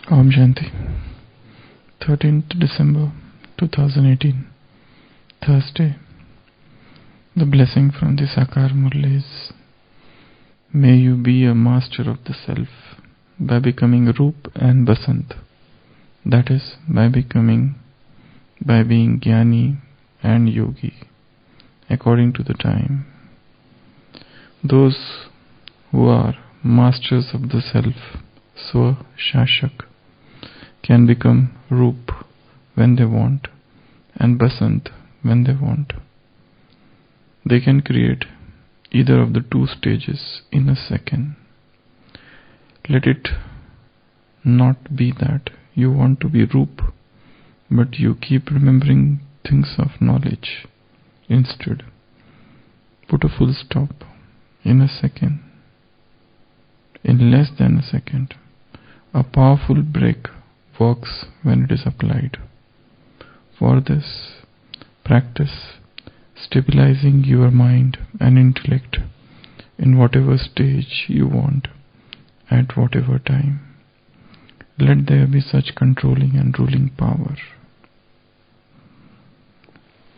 Om Shanti. 13th December 2018, Thursday. The blessing from the Sakar Murli is: may you be a master of the self by becoming Roop and Basant. That is, by being Jnani and Yogi, according to the time. Those who are masters of the self, Swa Shashak, can become Roop when they want and Basant when they want. They can create either of the two stages in a second. Let it not be that you want to be Roop, but you keep remembering things of knowledge. Instead, put a full stop in a second, in less than a second. A powerful brake works when it is applied. For this, practice stabilizing your mind and intellect in whatever stage you want, at whatever time. Let there be such controlling and ruling power.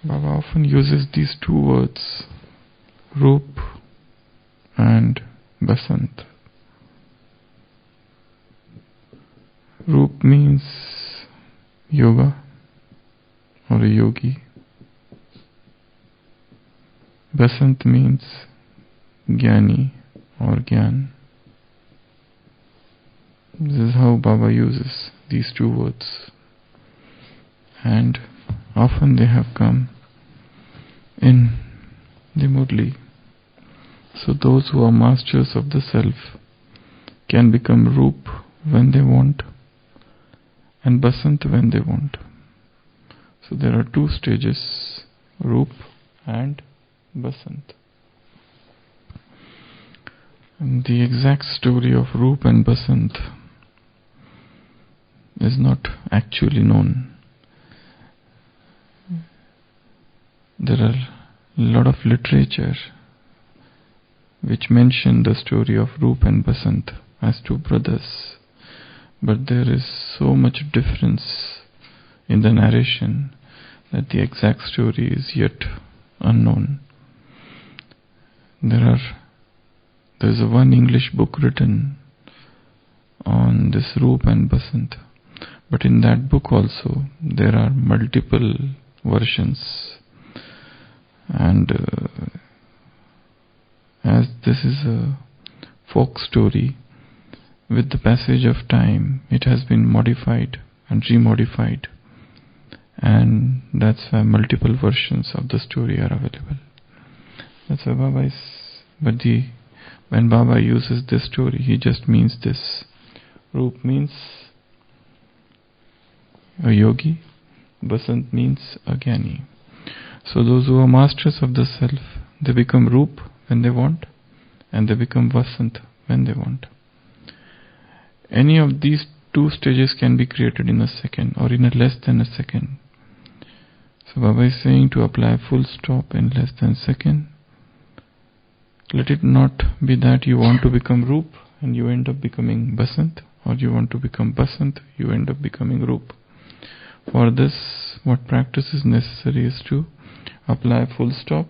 Baba often uses these two words, Roop and Basant. Roop means yoga or a yogi. Basant means Jnani or Gyan. This is how Baba uses these two words. And often they have come in the Murli. So those who are masters of the self can become Roop when they want and Basant when they want. So there are two stages, Roop and Basant. And the exact story of Roop and Basant is not actually known. There are a lot of literature which mention the story of Roop and Basant as two brothers, but there is so much difference in the narration that the exact story is yet unknown. There is one English book written on this Roop and Basant, but in that book also there are multiple versions, and as this is a folk story, with the passage of time it has been modified and remodified, and that's why multiple versions of the story are available. That's why Baba is, when Baba uses this story, he just means this. Roop means a yogi, Basant means a Jnani. So those who are masters of the self, they become Roop when they want, and they become Basant when they want. Any of these two stages can be created in a second or in a less than a second. So Baba is saying to apply full stop in less than a second. Let it not be that you want to become Roop and you end up becoming Basant, or you want to become Basant, you end up becoming Roop. For this, what practice is necessary is to apply full stop,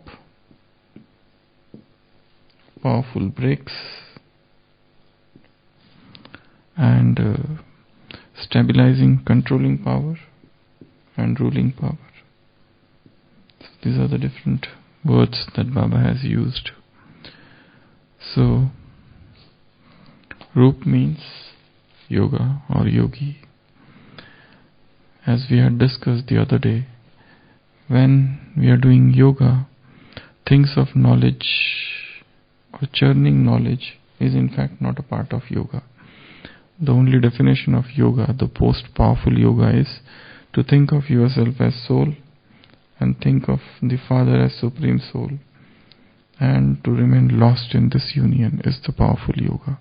powerful breaks, and stabilizing, controlling power and ruling power. So these are the different words that Baba has used. So, Roop means yoga or yogi. As we had discussed the other day, when we are doing yoga, things of knowledge or churning knowledge is in fact not a part of yoga. The only definition of yoga, the most powerful yoga, is to think of yourself as soul and think of the Father as Supreme Soul, and to remain lost in this union is the powerful yoga.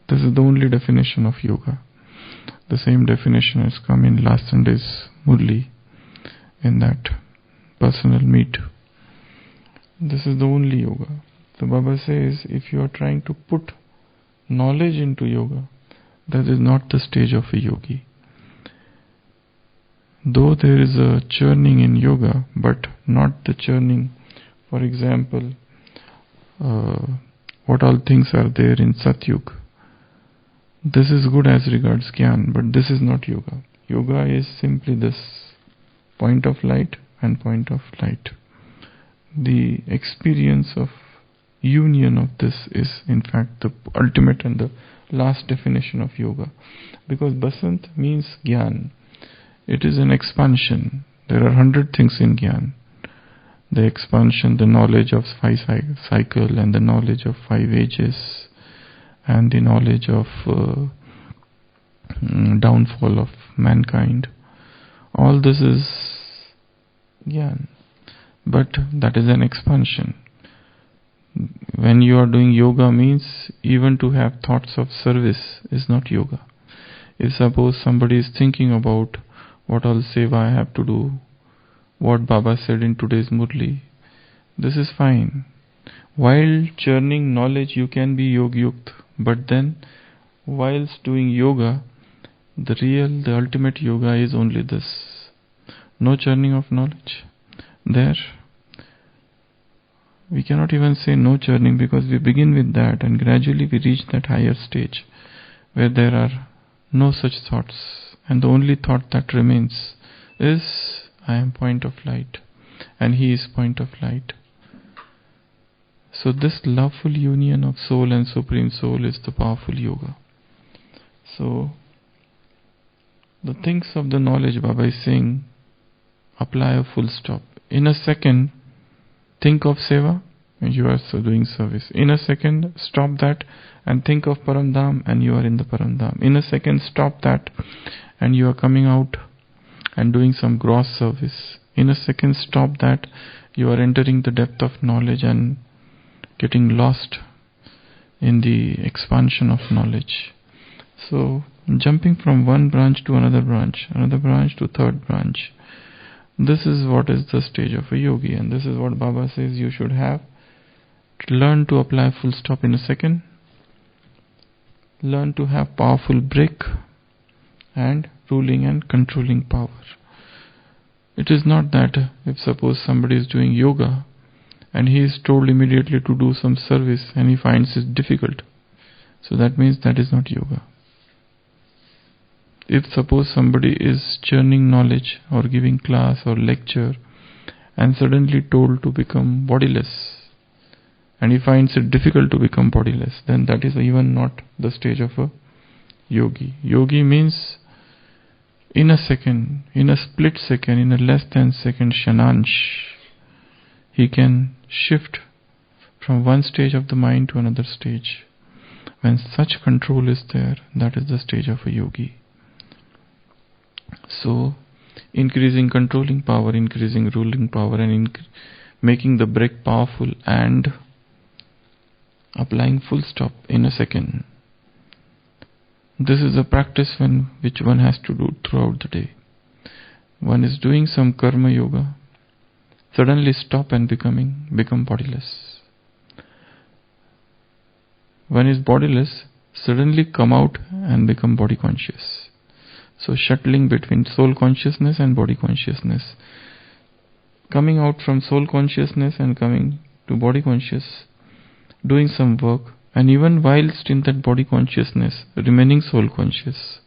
This is the only definition of yoga. The same definition has come in last Sunday's Murli, in that personal meet. This is the only yoga. So Baba says, if you are trying to put knowledge into yoga, That is not the stage of a yogi. Though there is a churning in yoga, but not the churning, for example, what all things are there in Satyug. This is good as regards Gyan, but this is not yoga. Yoga is simply this point of light and point of light. The experience of union of this is in fact the ultimate and the last definition of yoga. Because Basant means Gyan. It is an expansion. There are 100 things in Gyan. The expansion, the knowledge of 5 cycle and the knowledge of 5 ages and the knowledge of downfall of mankind. All this is Gyan. But that is an expansion. When you are doing yoga means even to have thoughts of service is not yoga. If suppose somebody is thinking about what all seva I have to do, what Baba said in today's Murli, this is fine. While churning knowledge you can be yogyukt, but then whilst doing yoga, the ultimate yoga is only this. No churning of knowledge. There, we cannot even say no churning because we begin with that and gradually we reach that higher stage where there are no such thoughts. And the only thought that remains is, I am point of light and he is point of light. So this loveful union of soul and Supreme Soul is the powerful yoga. So the things of the knowledge Baba is saying, apply a full stop. In a second, think of seva and you are doing service. In a second, stop that and think of Paramdham and you are in the Paramdham. In a second, stop that and you are coming out and doing some gross service. In a second, stop that, you are entering the depth of knowledge and getting lost in the expansion of knowledge. So, jumping from one branch to another branch to third branch. This is what is the stage of a yogi, and this is what Baba says you should have. Learn to apply full stop in a second. Learn to have powerful break and ruling and controlling power. It is not that if suppose somebody is doing yoga and he is told immediately to do some service and he finds it difficult. So that means that is not yoga. If suppose somebody is churning knowledge or giving class or lecture and suddenly told to become bodiless and he finds it difficult to become bodiless, then that is even not the stage of a yogi. Yogi means in a second, in a split second, in a less than second shanansh, he can shift from one stage of the mind to another stage. When such control is there, that is the stage of a yogi. So, increasing controlling power, increasing ruling power, and making the break powerful and applying full stop in a second. This is a practice which one has to do throughout the day. One is doing some karma yoga, suddenly stop and become bodiless. One is bodiless, suddenly come out and become body conscious. So shuttling between soul consciousness and body consciousness. Coming out from soul consciousness and coming to body conscious, doing some work, and even whilst in that body consciousness, remaining soul conscious.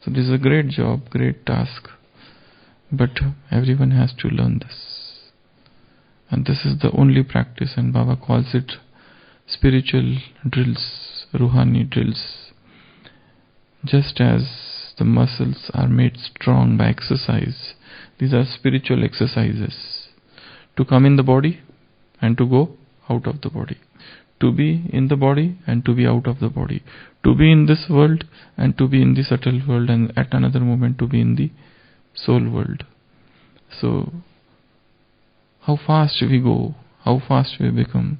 So this is a great job, great task. But everyone has to learn this. And this is the only practice, and Baba calls it spiritual drills, Ruhani drills. Just as the muscles are made strong by exercise, these are spiritual exercises. To come in the body and to go out of the body. To be in the body and to be out of the body. To be in this world and to be in the subtle world, and at another moment to be in the soul world. So, how fast we go, how fast we become.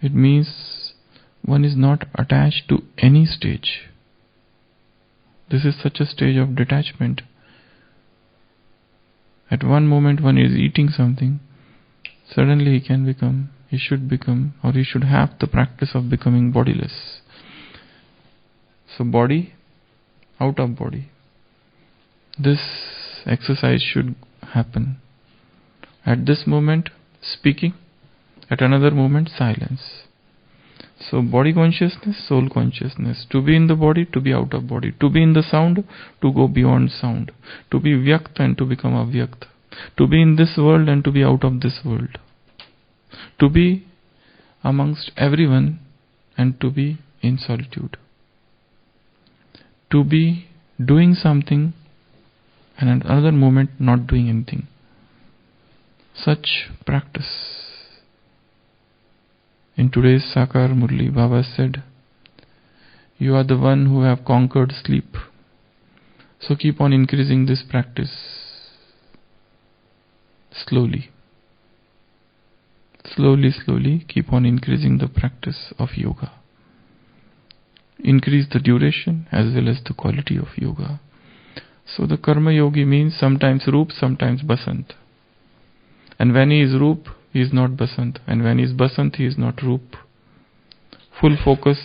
It means one is not attached to any stage. This is such a stage of detachment. At one moment one is eating something, suddenly he should become, or he should have the practice of becoming bodiless. So body, out of body. This exercise should happen. At this moment, speaking. At another moment, silence. So body consciousness, soul consciousness. To be in the body, to be out of body. To be in the sound, to go beyond sound. To be vyakt and to become avyakt. To be in this world and to be out of this world. To be amongst everyone and to be in solitude. To be doing something and at another moment not doing anything. Such practice. In today's Sakar Murli, Baba said, you are the one who have conquered sleep. So keep on increasing this practice. Slowly. Slowly keep on increasing the practice of yoga. Increase the duration as well as the quality of yoga. So the Karma Yogi means sometimes Roop, sometimes Basant. And when he is Roop, he is not Basant. And when he is Basant, he is not Roop. Full focus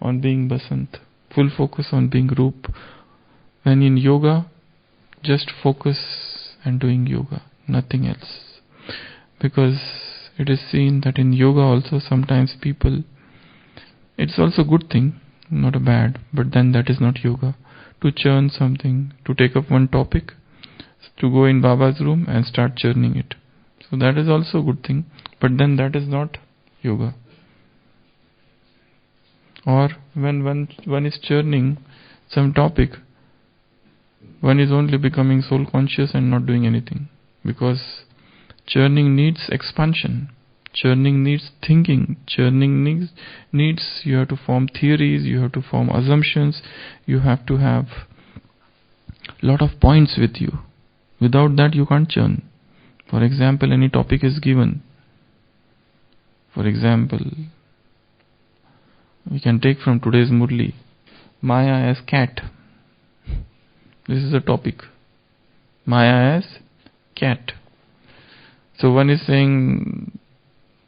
on being Basant. Full focus on being Roop. When in yoga, just focus and doing yoga. Nothing else. Because it is seen that in yoga also sometimes people, it's also a good thing, not a bad, but then that is not yoga. To churn something, to take up one topic, to go in Baba's room and start churning it. So that is also a good thing, but then that is not yoga. Or when one is churning some topic, one is only becoming soul conscious and not doing anything. Because churning needs expansion. Churning needs thinking. Churning needs you have to form theories, you have to form assumptions, you have to have lot of points with you. Without that you can't churn. For example, any topic is given. For example, we can take from today's Murli, Maya as cat. This is a topic. Maya as cat. So one is saying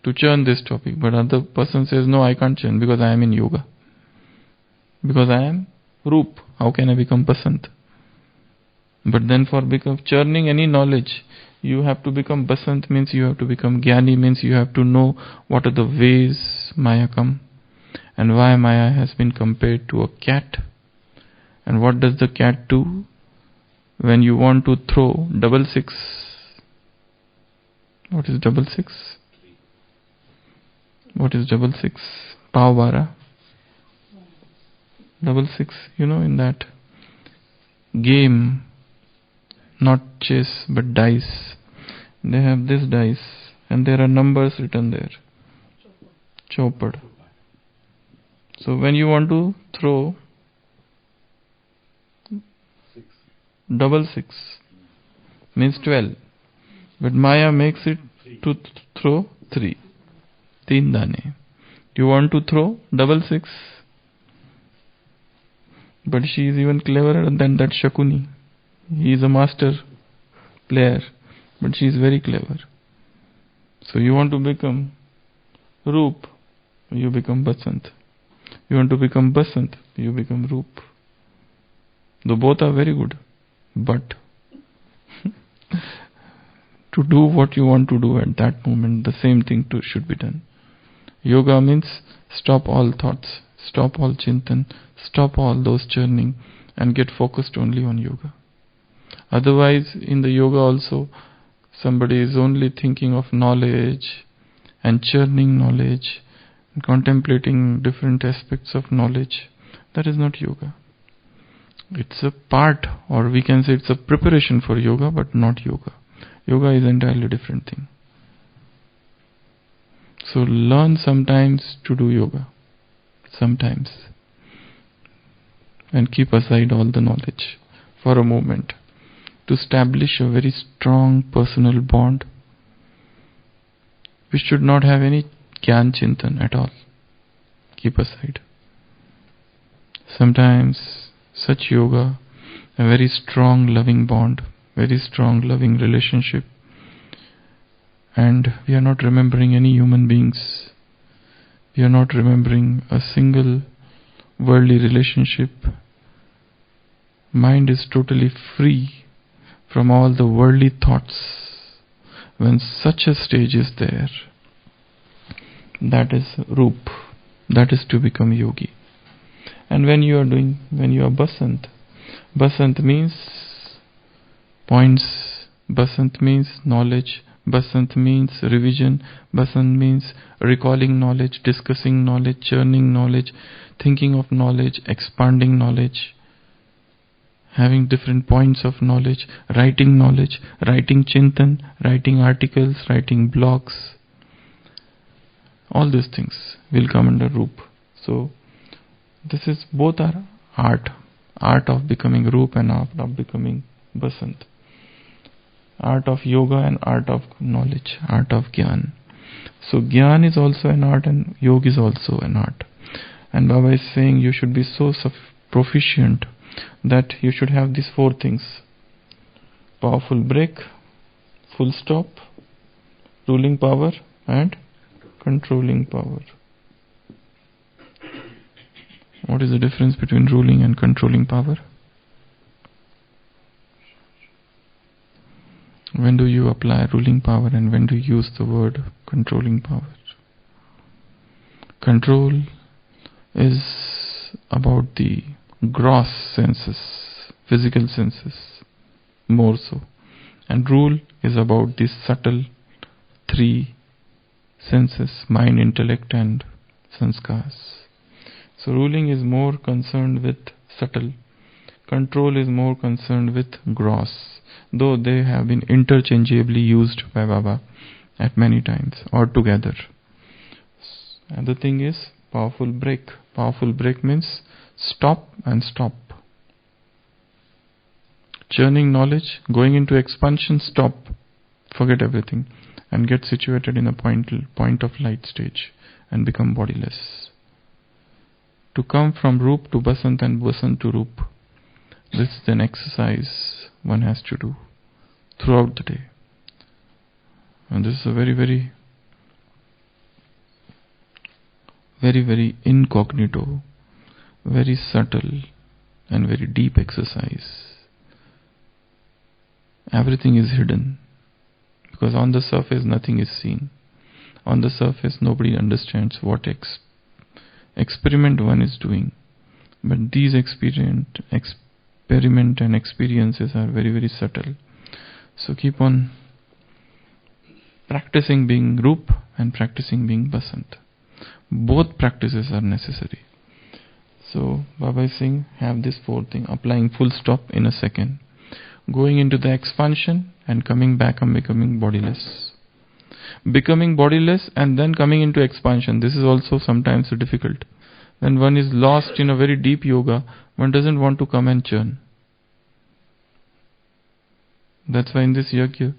to churn this topic, but other person says, no, I can't churn because I am in yoga. Because I am Roop. How can I become Basant? But then for churning any knowledge, you have to become Basant, means you have to become Jnani, means you have to know what are the ways Maya come and why Maya has been compared to a cat. And what does the cat do? When you want to throw 666. What is 666? What is 666? Pav Bara. 666, in that game, not chess but dice. They have this dice and there are numbers written there. Chopad. So when you want to throw 666 means 12. But Maya makes it to throw 3. Teen dane. You want to throw 666. But she is even cleverer than that Shakuni. He is a master player, but she is very clever. So you want to become Roop, you become Basant. You want to become Basant, you become Roop. Though both are very good, but to do what you want to do at that moment, the same thing should be done. Yoga means stop all thoughts, stop all chintan, stop all those churning and get focused only on yoga. Otherwise, in the yoga also, somebody is only thinking of knowledge and churning knowledge, and contemplating different aspects of knowledge. That is not yoga. It's a part, or we can say it's a preparation for yoga, but not yoga. Yoga is entirely different thing. So learn sometimes to do yoga. Sometimes. And keep aside all the knowledge for a moment. To establish a very strong personal bond. We should not have any Gyan Chintan at all. Keep aside. Sometimes such yoga, a very strong loving bond, very strong loving relationship, and we are not remembering any human beings. We are not remembering a single worldly relationship. Mind is totally free from all the worldly thoughts. When such a stage is there, that is Roop. That is to become yogi. And when you are Basant, Basant means points, Basant means knowledge, Basant means revision, Basant means recalling knowledge, discussing knowledge, churning knowledge, thinking of knowledge, expanding knowledge, having different points of knowledge, writing chintan, writing articles, writing blogs. All these things will come under Roop. So this is both are art of becoming Roop and art of becoming Basant. Art of yoga and art of knowledge, art of Gyan. So Gyan is also an art and yoga is also an art. And Baba is saying you should be so proficient that you should have these 4 things: powerful break, full stop, ruling power and controlling power. What is the difference between ruling and controlling power? When do you apply ruling power and when do you use the word controlling power? Control is about the gross senses, physical senses, more so. And rule is about the subtle 3 senses, mind, intellect and sanskars. So ruling is more concerned with subtle. Control is more concerned with gross, though they have been interchangeably used by Baba at many times or together. And the thing is powerful break. Powerful break means stop and stop. Churning knowledge, going into expansion, stop, forget everything and get situated in a point of light stage and become bodiless. To come from Roop to Basant and Basant to Roop, this is an exercise one has to do throughout the day. And this is a very, very, very, very incognito, very subtle and very deep exercise. Everything is hidden because on the surface nothing is seen. On the surface nobody understands what experiment one is doing. But these experiment and experiences are very, very subtle. So keep on practicing being Roop and practicing being Basant. Both practices are necessary. So Baba is saying have this 4 thing, applying full stop in a second, going into the expansion and coming back and becoming bodiless. Becoming bodiless and then coming into expansion. This is also sometimes difficult. When one is lost in a very deep yoga, one doesn't want to come and churn. That's why in this yajna,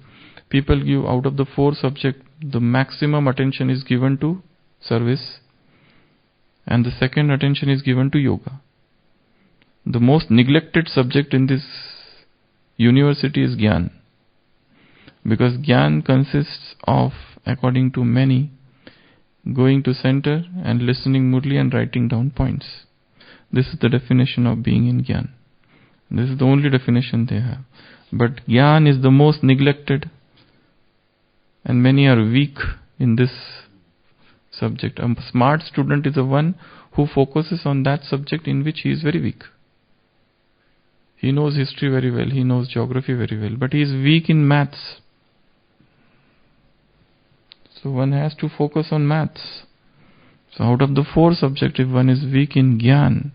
people give out of the 4 subjects, the maximum attention is given to service and the second attention is given to yoga. The most neglected subject in this university is Gyan. Because Gyan consists of, according to many, going to center and listening murli and writing down points. This is the definition of being in Gyan. This is the only definition they have. But Gyan is the most neglected and many are weak in this subject. A smart student is the one who focuses on that subject in which he is very weak. He knows history very well, he knows geography very well, but he is weak in maths. So one has to focus on maths. So out of the 4 subjects, if one is weak in Gyan,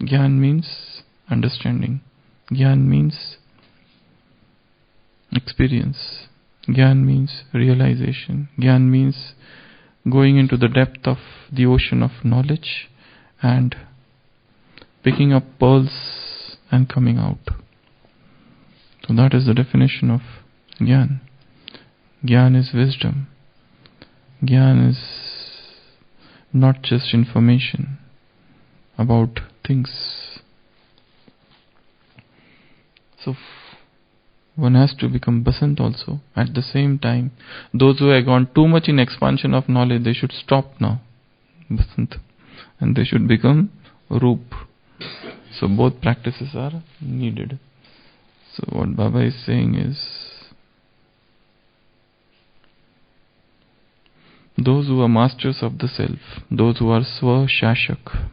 Gyan means understanding. Gyan means experience. Gyan means realization. Gyan means going into the depth of the ocean of knowledge and picking up pearls and coming out. So that is the definition of Gyan. Gyan is wisdom. Gyan is not just information about things. So one has to become Basant also. At the same time, those who have gone too much in expansion of knowledge, they should stop now. Basant. and they should become Roop. So both practices are needed. So what Baba is saying is, those who are masters of the self, those who are Swa-Shashak,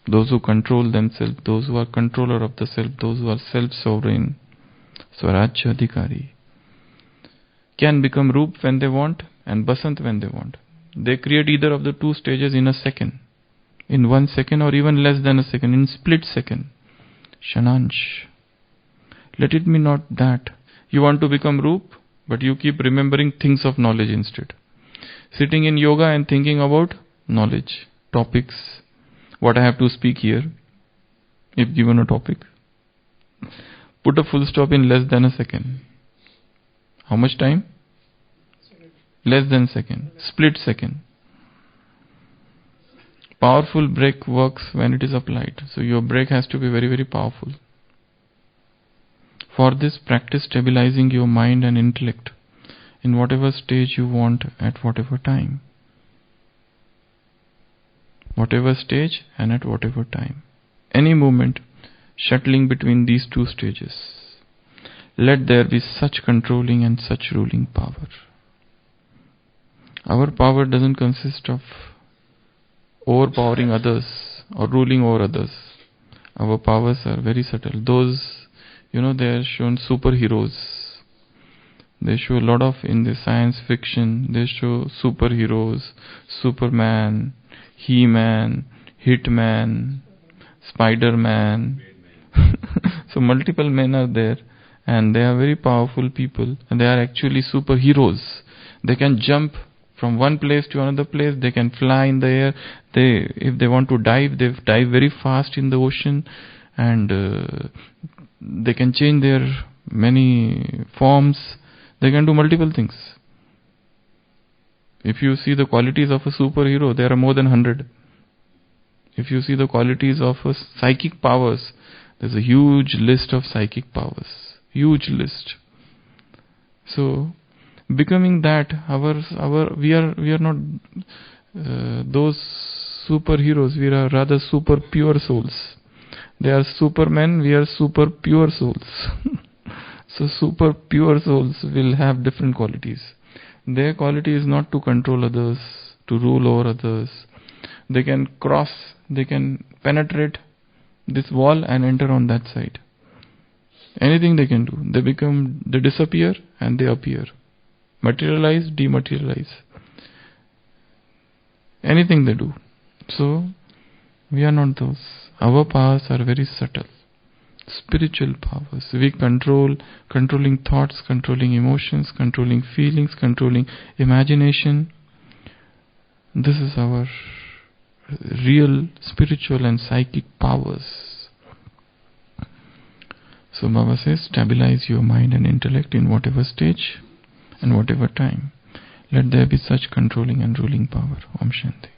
those who control themselves, those who are controller of the self, those who are self-sovereign, Swarajya Adhikari, can become Roop when they want and Basant when they want. They create either of the two stages in a second, in 1 second or even less than a second, in split second. Shanansh. Let it be not that you want to become Roop, but you keep remembering things of knowledge instead. Sitting in yoga and thinking about knowledge, topics, what I have to speak here, if given a topic. Put a full stop in less than a second. How much time? Less than a second. Split second. Powerful break works when it is applied. So your break has to be very, very powerful. For this, practice stabilizing your mind and intellect in whatever stage you want at whatever time. Whatever stage and at whatever time. Any movement shuttling between these two stages. Let there be such controlling and such ruling power. Our power doesn't consist of overpowering others or ruling over others. Our powers are very subtle. Those, they are shown superheroes. They show a lot of, in the science fiction, they show superheroes, Superman, He-Man, Hitman, Spider-Man. So multiple men are there, and they are very powerful people, and they are actually superheroes. They can jump from one place to another place. They can fly in the air. If they want to dive, they dive very fast in the ocean, and they can change their many forms. They can do multiple things. If you see the qualities of a superhero, there are more than 100. If you see the qualities of a psychic powers, there's a huge list of psychic powers. Huge list. So, becoming that, we are not those superheroes. We are rather super pure souls. They are supermen. We are super pure souls. So super pure souls will have different qualities. Their quality is not to control others, to rule over others. They can cross, they can penetrate this wall and enter on that side. Anything they can do. They disappear and they appear. Materialize, dematerialize. Anything they do. So, we are not those. Our powers are very subtle. Spiritual powers. We controlling thoughts, controlling emotions, controlling feelings, controlling imagination. This is our real spiritual and psychic powers. So Baba says, stabilize your mind and intellect in whatever stage and whatever time. Let there be such controlling and ruling power. Om Shanti.